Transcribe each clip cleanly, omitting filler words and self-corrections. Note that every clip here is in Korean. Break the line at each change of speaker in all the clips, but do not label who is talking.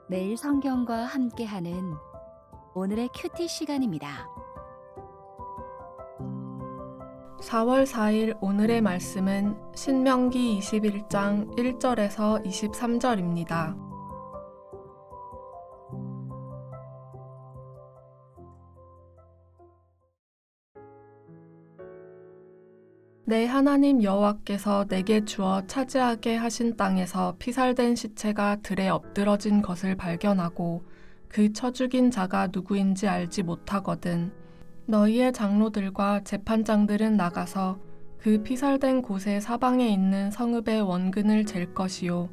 매일 성경과 함께하는 오늘의 큐티 시간입니다.
4월 4일 오늘의 말씀은 신명기 21장 1절에서 23절입니다. 내 하나님 여호와께서 내게 주어 차지하게 하신 땅에서 피살된 시체가 들에 엎드러진 것을 발견하고 그 쳐 죽인 자가 누구인지 알지 못하거든. 너희의 장로들과 재판장들은 나가서 그 피살된 곳의 사방에 있는 성읍의 원근을 잴 것이요.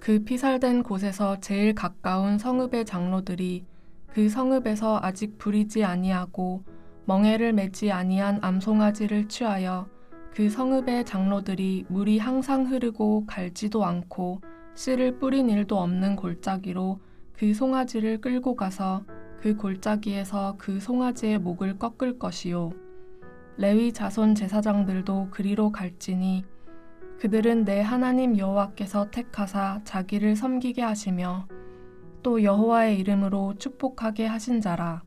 그 피살된 곳에서 제일 가까운 성읍의 장로들이 그 성읍에서 아직 부리지 아니하고 멍에를 매지 아니한 암송아지를 취하여 그 성읍의 장로들이 물이 항상 흐르고 갈지도 않고 씨를 뿌린 일도 없는 골짜기로 그 송아지를 끌고 가서 그 골짜기에서 그 송아지의 목을 꺾을 것이요. 레위 자손 제사장들도 그리로 갈지니 그들은 내 하나님 여호와께서 택하사 자기를 섬기게 하시며 또 여호와의 이름으로 축복하게 하신 자라.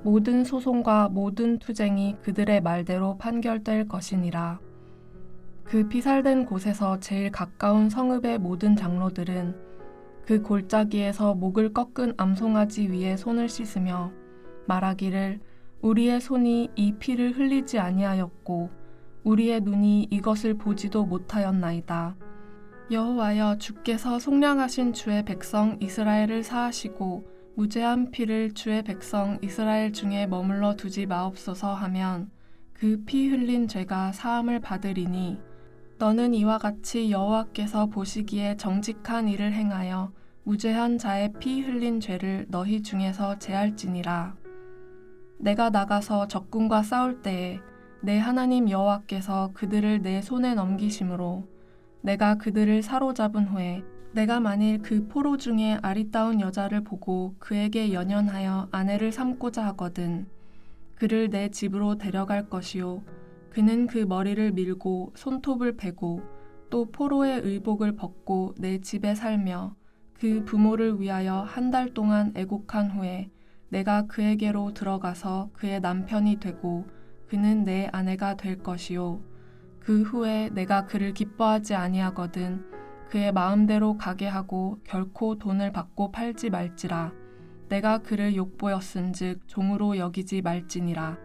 모든 소송과 모든 투쟁이 그들의 말대로 판결될 것이니라. 그 피살된 곳에서 제일 가까운 성읍의 모든 장로들은 그 골짜기에서 목을 꺾은 암송아지 위에 손을 씻으며 말하기를 우리의 손이 이 피를 흘리지 아니하였고 우리의 눈이 이것을 보지도 못하였나이다. 여호와여, 주께서 속량하신 주의 백성 이스라엘을 사하시고 무죄한 피를 주의 백성 이스라엘 중에 머물러 두지 마옵소서 하면 그 피 흘린 죄가 사함을 받으리니 너는 이와 같이 여호와께서 보시기에 정직한 일을 행하여 무죄한 자의 피 흘린 죄를 너희 중에서 제할지니라. 내가 나가서 적군과 싸울 때에 내 하나님 여호와께서 그들을 내 손에 넘기심으로 내가 그들을 사로잡은 후에 내가 만일 그 포로 중에 아리따운 여자를 보고 그에게 연연하여 아내를 삼고자 하거든 그를 내 집으로 데려갈 것이요 그는 그 머리를 밀고 손톱을 베고 또 포로의 의복을 벗고 내 집에 살며 그 부모를 위하여 한 달 동안 애곡한 후에 내가 그에게로 들어가서 그의 남편이 되고 그는 내 아내가 될 것이요 그 후에 내가 그를 기뻐하지 아니하거든 그의 마음대로 가게 하고 결코 돈을 받고 팔지 말지라. 내가 그를 욕보였은즉 종으로 여기지 말지니라.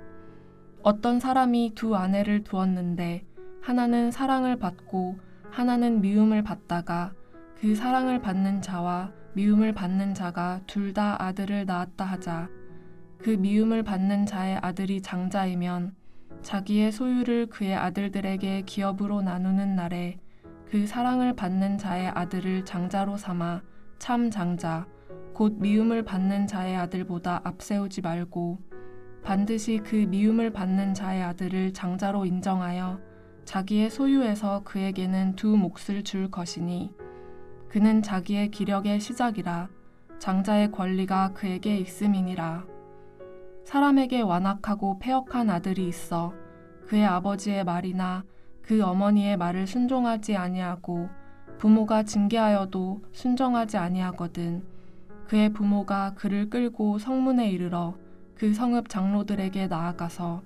어떤 사람이 두 아내를 두었는데 하나는 사랑을 받고 하나는 미움을 받다가 그 사랑을 받는 자와 미움을 받는 자가 둘 다 아들을 낳았다 하자. 그 미움을 받는 자의 아들이 장자이면 자기의 소유를 그의 아들들에게 기업으로 나누는 날에 그 사랑을 받는 자의 아들을 장자로 삼아 참 장자, 곧 미움을 받는 자의 아들보다 앞세우지 말고 반드시 그 미움을 받는 자의 아들을 장자로 인정하여 자기의 소유에서 그에게는 두 몫을 줄 것이니 그는 자기의 기력의 시작이라 장자의 권리가 그에게 있음이니라. 사람에게 완악하고 패역한 아들이 있어 그의 아버지의 말이나 그 어머니의 말을 순종하지 아니하고 부모가 징계하여도 순종하지 아니하거든 그의 부모가 그를 끌고 성문에 이르러 그 성읍 장로들에게 나아가서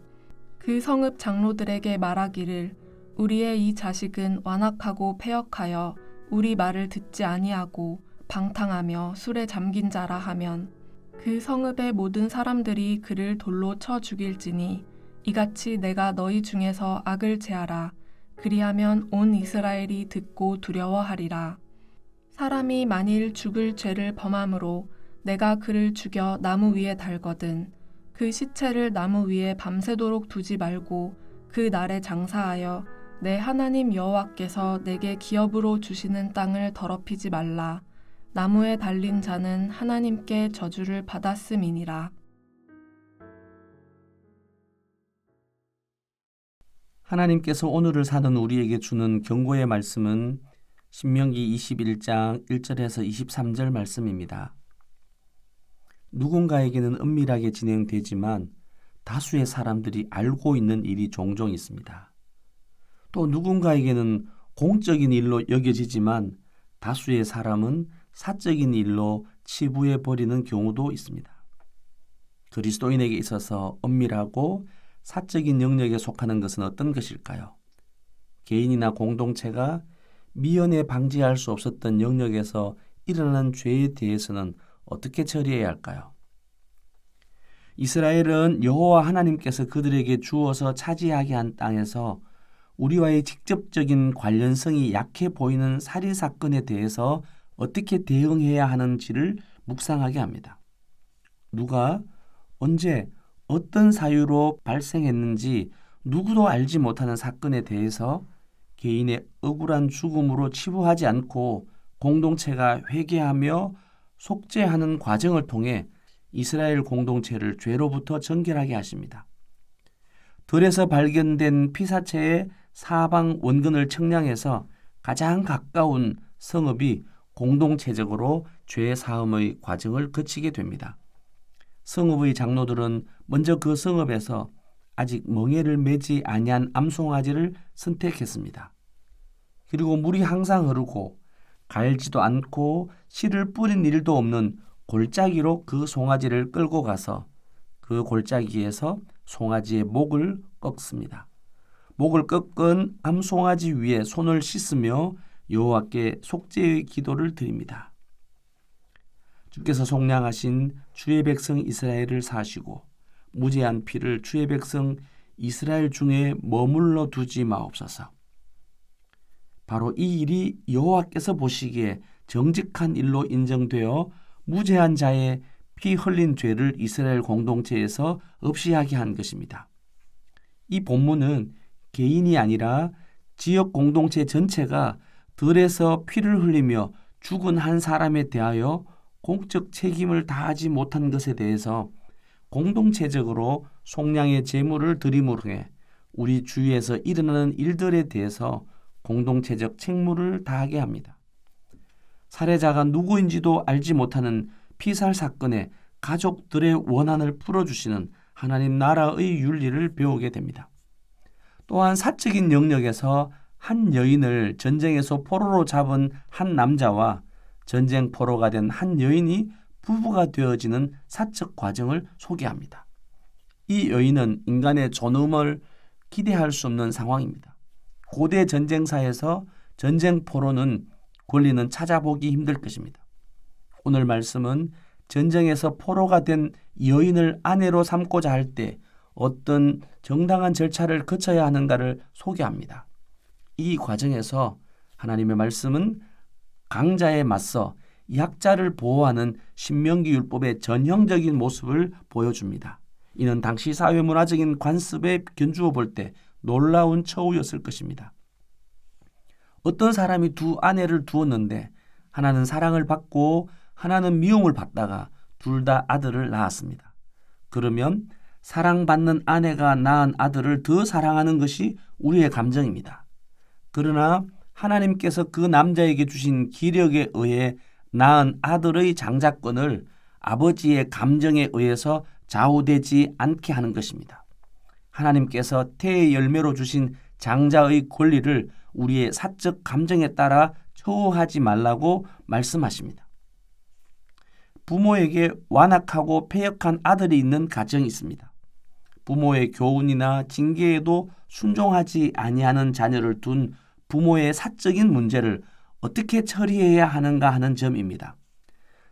그 성읍 장로들에게 말하기를 우리의 이 자식은 완악하고 패역하여 우리 말을 듣지 아니하고 방탕하며 술에 잠긴 자라 하면 그 성읍의 모든 사람들이 그를 돌로 쳐 죽일지니 이같이 내가 너희 중에서 악을 제하라. 그리하면 온 이스라엘이 듣고 두려워하리라. 사람이 만일 죽을 죄를 범함으로 내가 그를 죽여 나무 위에 달거든 그 시체를 나무 위에 밤새도록 두지 말고 그 날에 장사하여 내 하나님 여호와께서 내게 기업으로 주시는 땅을 더럽히지 말라. 나무에 달린 자는 하나님께 저주를 받았음이니라.
하나님께서 오늘을 사는 우리에게 주는 경고의 말씀은 신명기 21장 1절에서 23절 말씀입니다. 누군가에게는 은밀하게 진행되지만 다수의 사람들이 알고 있는 일이 종종 있습니다. 또 누군가에게는 공적인 일로 여겨지지만 다수의 사람은 사적인 일로 치부해 버리는 경우도 있습니다. 그리스도인에게 있어서 엄밀하고 사적인 영역에 속하는 것은 어떤 것일까요? 개인이나 공동체가 미연에 방지할 수 없었던 영역에서 일어나는 죄에 대해서는 어떻게 처리해야 할까요? 이스라엘은 여호와 하나님께서 그들에게 주어서 차지하게 한 땅에서 우리와의 직접적인 관련성이 약해 보이는 살인 사건에 대해서 어떻게 대응해야 하는지를 묵상하게 합니다. 누가 언제 어떤 사유로 발생했는지 누구도 알지 못하는 사건에 대해서 개인의 억울한 죽음으로 치부하지 않고 공동체가 회개하며 속죄하는 과정을 통해 이스라엘 공동체를 죄로부터 정결하게 하십니다. 들에서 발견된 피사체의 사방 원근을 측량해서 가장 가까운 성읍이 공동체적으로 죄 사함의 과정을 거치게 됩니다. 성읍의 장로들은 먼저 그 성읍에서 아직 멍에를 매지 아니한 암송아지를 선택했습니다. 그리고 물이 항상 흐르고 갈지도 않고 씨를 뿌린 일도 없는 골짜기로 그 송아지를 끌고 가서 그 골짜기에서 송아지의 목을 꺾습니다. 목을 꺾은 암송아지 위에 손을 씻으며 여호와께 속죄의 기도를 드립니다. 주께서 속량하신 주의 백성 이스라엘을 사시고 무죄한 피를 주의 백성 이스라엘 중에 머물러 두지 마옵소서. 바로 이 일이 여호와께서 보시기에 정직한 일로 인정되어 무죄한 자의 피 흘린 죄를 이스라엘 공동체에서 없이 하게 한 것입니다. 이 본문은 개인이 아니라 지역 공동체 전체가 들에서 피를 흘리며 죽은 한 사람에 대하여 공적 책임을 다하지 못한 것에 대해서 공동체적으로 속량의 제물을 드림으로 해 우리 주위에서 일어나는 일들에 대해서 공동체적 책무를 다하게 합니다. 살해자가 누구인지도 알지 못하는 피살 사건에 가족들의 원한을 풀어주시는 하나님 나라의 윤리를 배우게 됩니다. 또한 사적인 영역에서 한 여인을 전쟁에서 포로로 잡은 한 남자와 전쟁 포로가 된 한 여인이 부부가 되어지는 사적 과정을 소개합니다. 이 여인은 인간의 존엄을 기대할 수 없는 상황입니다. 고대 전쟁사에서 전쟁 포로는 권리는 찾아보기 힘들 것입니다. 오늘 말씀은 전쟁에서 포로가 된 여인을 아내로 삼고자 할 때 어떤 정당한 절차를 거쳐야 하는가를 소개합니다. 이 과정에서 하나님의 말씀은 강자에 맞서 약자를 보호하는 신명기 율법의 전형적인 모습을 보여줍니다. 이는 당시 사회 문화적인 관습에 견주어 볼 때 놀라운 처우였을 것입니다. 어떤 사람이 두 아내를 두었는데 하나는 사랑을 받고 하나는 미움을 받다가 둘 다 아들을 낳았습니다. 그러면 사랑받는 아내가 낳은 아들을 더 사랑하는 것이 우리의 감정입니다. 그러나 하나님께서 그 남자에게 주신 기력에 의해 낳은 아들의 장자권을 아버지의 감정에 의해서 좌우되지 않게 하는 것입니다. 하나님께서 태의 열매로 주신 장자의 권리를 우리의 사적 감정에 따라 처우하지 말라고 말씀하십니다. 부모에게 완악하고 패역한 아들이 있는 가정이 있습니다. 부모의 교훈이나 징계에도 순종하지 아니하는 자녀를 둔 부모의 사적인 문제를 어떻게 처리해야 하는가 하는 점입니다.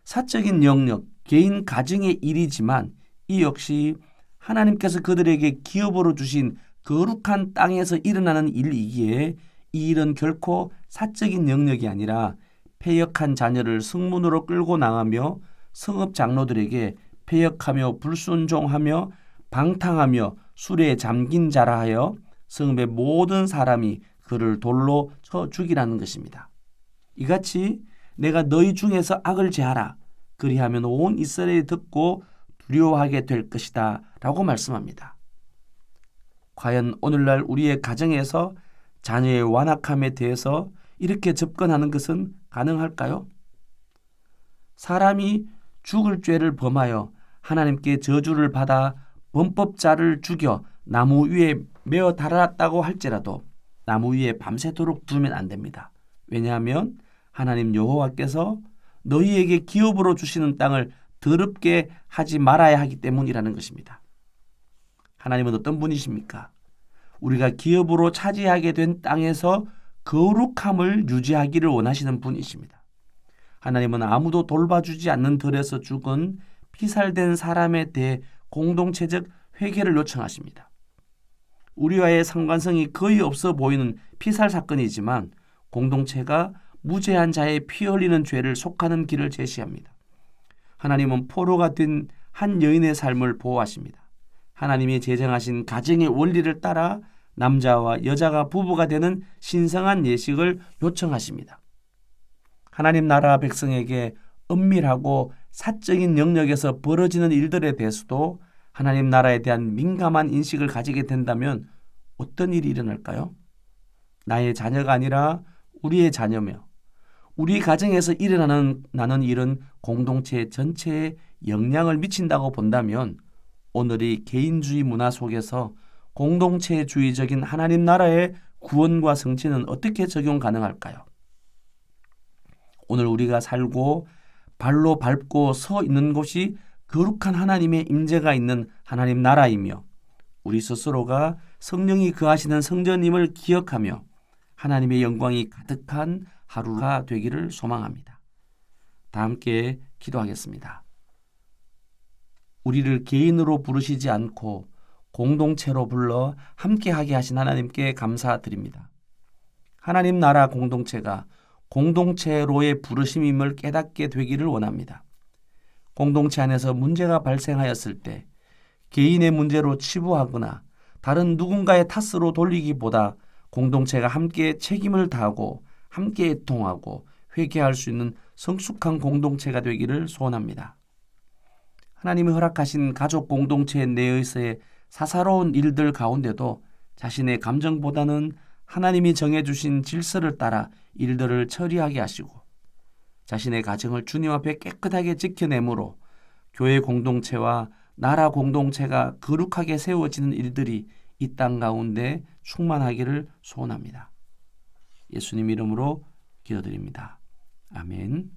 사적인 영역, 개인 가정의 일이지만 이 역시 하나님께서 그들에게 기업으로 주신 거룩한 땅에서 일어나는 일이기에 이 일은 결코 사적인 영역이 아니라 패역한 자녀를 성문으로 끌고 나가며 성읍 장로들에게 패역하며 불순종하며 방탕하며 술에 잠긴 자라 하여 성읍의 모든 사람이 그를 돌로 쳐 죽이라는 것입니다. 이같이 내가 너희 중에서 악을 제하라. 그리하면 온 이스라엘이 듣고 두려워하게 될 것이다 라고 말씀합니다. 과연 오늘날 우리의 가정에서 자녀의 완악함에 대해서 이렇게 접근하는 것은 가능할까요? 사람이 죽을 죄를 범하여 하나님께 저주를 받아 범법자를 죽여 나무 위에 메어 달았다고 할지라도 나무 위에 밤새도록 두면 안 됩니다. 왜냐하면 하나님 여호와께서 너희에게 기업으로 주시는 땅을 더럽게 하지 말아야 하기 때문이라는 것입니다. 하나님은 어떤 분이십니까? 우리가 기업으로 차지하게 된 땅에서 거룩함을 유지하기를 원하시는 분이십니다. 하나님은 아무도 돌봐주지 않는 들에서 죽은 피살된 사람에 대해 공동체적 회개를 요청하십니다. 우리와의 상관성이 거의 없어 보이는 피살 사건이지만 공동체가 무죄한 자의 피 흘리는 죄를 속하는 길을 제시합니다. 하나님은 포로가 된 한 여인의 삶을 보호하십니다. 하나님이 제정하신 가정의 원리를 따라 남자와 여자가 부부가 되는 신성한 예식을 요청하십니다. 하나님 나라 백성에게 은밀하고 사적인 영역에서 벌어지는 일들에 대해서도 하나님 나라에 대한 민감한 인식을 가지게 된다면 어떤 일이 일어날까요? 나의 자녀가 아니라 우리의 자녀며 우리 가정에서 일어나는 일은 공동체 전체에 영향을 미친다고 본다면 오늘의 개인주의 문화 속에서 공동체주의적인 하나님 나라의 구원과 성취는 어떻게 적용 가능할까요? 오늘 우리가 살고 발로 밟고 서 있는 곳이 거룩한 하나님의 임재가 있는 하나님 나라이며 우리 스스로가 성령이 거하시는 성전임을 기억하며 하나님의 영광이 가득한 하루가 되기를 소망합니다. 다 함께 기도하겠습니다. 우리를 개인으로 부르시지 않고 공동체로 불러 함께하게 하신 하나님께 감사드립니다. 하나님 나라 공동체가 공동체로의 부르심임을 깨닫게 되기를 원합니다. 공동체 안에서 문제가 발생하였을 때 개인의 문제로 치부하거나 다른 누군가의 탓으로 돌리기보다 공동체가 함께 책임을 다하고 함께 애통하고 회개할 수 있는 성숙한 공동체가 되기를 소원합니다. 하나님이 허락하신 가족 공동체 내에서의 사사로운 일들 가운데도 자신의 감정보다는 하나님이 정해주신 질서를 따라 일들을 처리하게 하시고 자신의 가정을 주님 앞에 깨끗하게 지켜내므로 교회 공동체와 나라 공동체가 거룩하게 세워지는 일들이 이 땅 가운데 충만하기를 소원합니다. 예수님 이름으로 기도드립니다. 아멘.